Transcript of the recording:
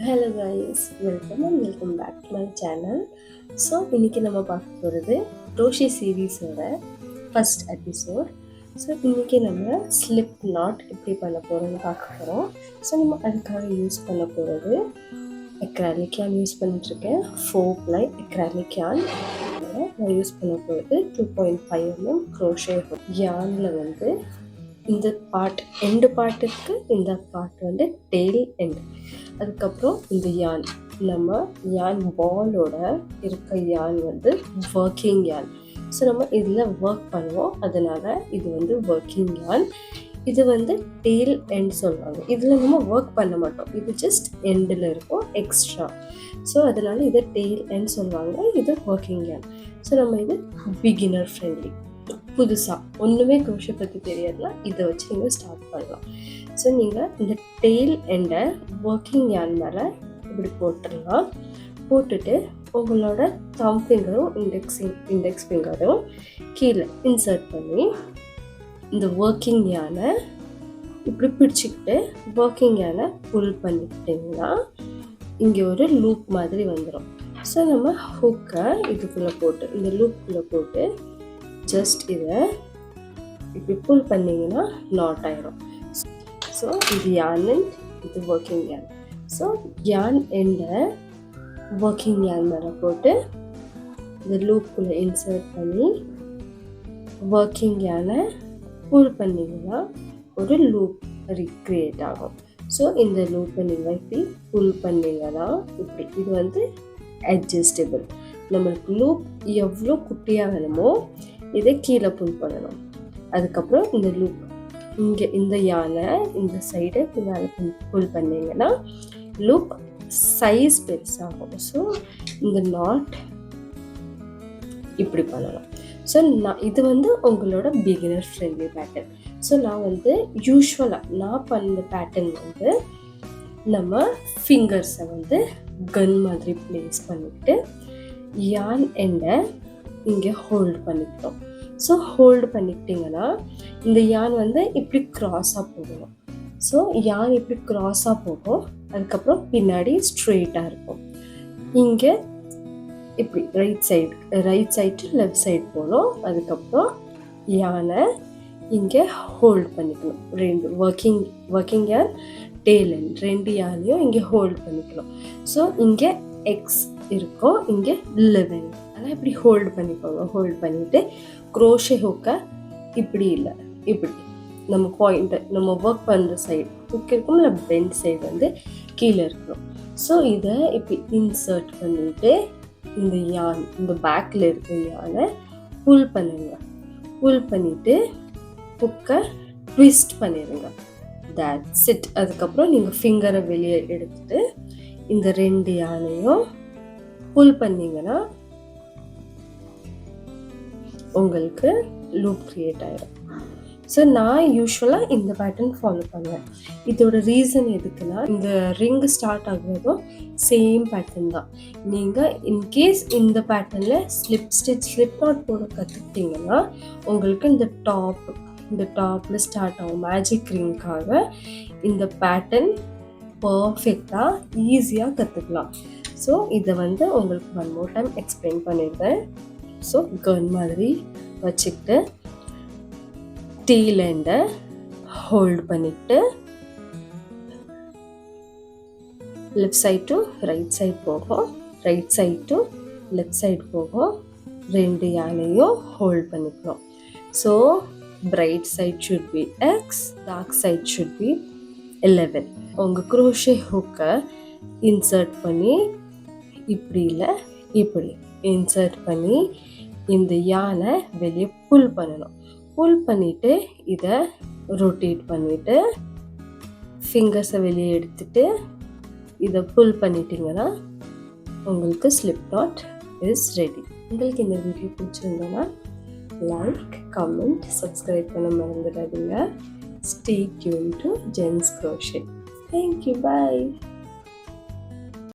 Hello guys, welcome back to my channel. So இன்றைக்கி நம்ம பார்க்க போகிறது ரோஷி சீரீஸோட ஃபஸ்ட் எபிசோட். ஸோ இன்றைக்கி நம்ம ஸ்லிப் நாட் எப்படி பண்ண போகிறோம்னு பார்க்க போகிறோம். ஸோ நம்ம அதுக்காக யூஸ் பண்ண போகிறது அக்ராலிக் யான் யூஸ் பண்ணிட்டுருக்கேன். 4 ply அக்ராலிக் யான் நான் யூஸ் பண்ண போகிறது 2.5 mm க்ரோஷே யானில் வந்து இந்த எண்டு பார்ட்டுக்கு இந்த பார்ட் வந்து டெய்ல் எண்டு. அதுக்கப்புறம் இந்த யான் நம்ம யான் பாலோட இருக்க யான் வந்து ஒர்க்கிங் யான். ஸோ நம்ம இதில் ஒர்க் பண்ணுவோம், அதனால் இது வந்து ஒர்க்கிங் யான். இது வந்து டெய்ல் எண்ட் சொல்லுவாங்க. இதில் நம்ம ஒர்க் பண்ண மாட்டோம், இது ஜஸ்ட் எண்டில் இருக்கும் எக்ஸ்ட்ரா. ஸோ அதனால் இதை டெய்ல் எண்ட் சொல்லுவாங்க, இது ஒர்க்கிங் யான். ஸோ நம்ம இது பிகினர் ஃப்ரெண்ட்லி, புதுசாக ஒன்றுமே க்ரோஷே பற்றி தெரியாதுல, இதை வச்சு நீங்கள் ஸ்டார்ட் பண்ணலாம். ஸோ நீங்கள் இந்த டெய்ல் எண்டை ஒர்க்கிங் யான் மேலே இப்படி போட்டுடலாம். போட்டுட்டு உங்களோட தம் ஃபிங்கரும் இண்டெக்ஸ் ஃபிங்கரும் கீழே இன்சர்ட் பண்ணி இந்த ஒர்க்கிங் யானை இப்படி பிடிச்சிக்கிட்டு ஒர்க்கிங் யானை புல் பண்ணிக்கிட்டிங்கன்னா இங்கே ஒரு லூப் மாதிரி வந்துடும். ஸோ நம்ம ஹுக்கை இதுக்குள்ளே போட்டு இந்த லூப்புக்குள்ளே போட்டு ஜஸ்ட் இதை இப்படி புல் பண்ணிங்கன்னா நாட் ஆயிரும். ஸோ இது யான் அண்ட் இது ஒர்க்கிங் யான். ஸோ யான் எண்டை ஒர்க்கிங் யான் மேலே போட்டு இந்த லூப்புக்குள்ளே இன்சர்ட் பண்ணி ஒர்க்கிங் யானை புல் பண்ணிங்கன்னா ஒரு லூப் ரீக்ரியேட் ஆகும். ஸோ இந்த லூப்பை நீங்கள் இப்படி புல் பண்ணிங்கன்னா இப்படி இது வந்து அட்ஜஸ்டபிள். நம்மளுக்கு லூப் எவ்வளோ குட்டியாக வேணுமோ இதை கீழே புல் பண்ணணும். அதுக்கப்புறம் இந்த லூப் இங்கே இந்த யானை இந்த சைடு மேலே புல் பண்ணிங்கன்னா லூப் சைஸ் பெருசாகும். ஸோ இந்த நாட் இப்படி பண்ணலாம். ஸோ இது வந்து உங்களோட பிகினர் ஃப்ரெண்ட்லி பேட்டர்ன். ஸோ நான் வந்து யூஸ்வலாக நான் பண்ண பேட்டர்ன் வந்து நம்ம ஃபிங்கர்ஸை வந்து கன் மாதிரி ப்ளேஸ் பண்ணிக்கிட்டு யான் எண்டை இங்கே ஹோல்டு பண்ணிக்கிட்டோம். ஸோ ஹோல்டு பண்ணிக்கிட்டிங்கன்னா இந்த யான் வந்து இப்படி க்ராஸாக போகணும். ஸோ யான் இப்படி க்ராஸாக போகும், அதுக்கப்புறம் பின்னாடி ஸ்ட்ரெயிட்டாக இருக்கும். இங்கே இப்படி ரைட் சைடு லெஃப்ட் சைடு போகணும். அதுக்கப்புறம் யானை இங்கே ஹோல்டு பண்ணிக்கணும். ரெண்டு ஒர்க்கிங் யான் டெய்ல் எண்ட் ரெண்டு யானையும் இங்கே ஹோல்டு பண்ணிக்கணும். ஸோ இங்கே எக்ஸ் இருக்கும், இங்கே 11. ஆனால் இப்படி ஹோல்டு பண்ணிக்கோங்க. ஹோல்டு பண்ணிவிட்டு க்ரோஷே ஹுக்கை இப்படி இல்லை இப்படி நம்ம நம்ம ஒர்க் பண்ணுற சைடு ஹுக் இருக்கும், இல்லை பெண்ட் சைடு வந்து கீழே இருக்கணும். ஸோ இதை இப்படி இன்சர்ட் பண்ணிவிட்டு இந்த யான் இந்த பேக்கில் இருக்கிற யானை புல் பண்ணுங்க. புல் பண்ணிவிட்டு ஹுக்கை ட்விஸ்ட் பண்ணிடுங்க. That's it. அதுக்கப்புறம் நீங்கள் ஃபிங்கரை வெளியே எடுத்துட்டு இந்த ரெண்டு யானையும் புல் பண்ணிங்கன்னா உங்களுக்கு லூப் க்ரியேட் ஆகிடும். ஸோ நான் யூஸ்வலாக இந்த பேட்டர்ன் ஃபாலோ பண்ணுவேன். இதோட ரீசன் எதுக்குன்னா, இந்த ரிங் ஸ்டார்ட் ஆகுறதும் சேம் பேட்டர்ன் தான். நீங்கள் இன்கேஸ் இந்த பேட்டர்னில் ஸ்லிப் நாட் போட கற்றுக்கிட்டிங்கன்னா உங்களுக்கு இந்த டாப்பில் ஸ்டார்ட் ஆகும் மேஜிக் ரிங்காக இந்த பேட்டர்ன் பர்ஃபெக்டாக ஈஸியாக கற்றுக்கலாம். ஸோ இதை வந்து உங்களுக்கு 1 more time எக்ஸ்பிளைன் பண்ணிடுறேன். ஸோ கன் மாதிரி வச்சுக்கிட்டு டெய்ல் எண்டை ஹோல்டு பண்ணிவிட்டு left side to right side போகும், right side to left side போகும். ரெண்டு யானையும் ஹோல்டு பண்ணிக்கணும். So bright side should be X, dark side should be 11. உங்கள் க்ரோஷே ஹுக்கை இன்சர்ட் பண்ணி இப்படி இல்லை இப்படி இன்சர்ட் பண்ணி இந்த யானை வெளியே புல் பண்ணணும். புல் பண்ணிவிட்டு இதை ரொட்டேட் பண்ணிவிட்டு ஃபிங்கர்ஸை வெளியே எடுத்துட்டு இதை புல் பண்ணிட்டீங்கன்னா உங்களுக்கு ஸ்லிப் நாட் இஸ் ரெடி. உங்களுக்கு இந்த வீடியோ பிடிச்சிருந்தோன்னா லைக், கமெண்ட், சப்ஸ்கிரைப் பண்ண மறந்துடாதீங்க. Stay tuned to Jen's Crochet. Thank you. Bye.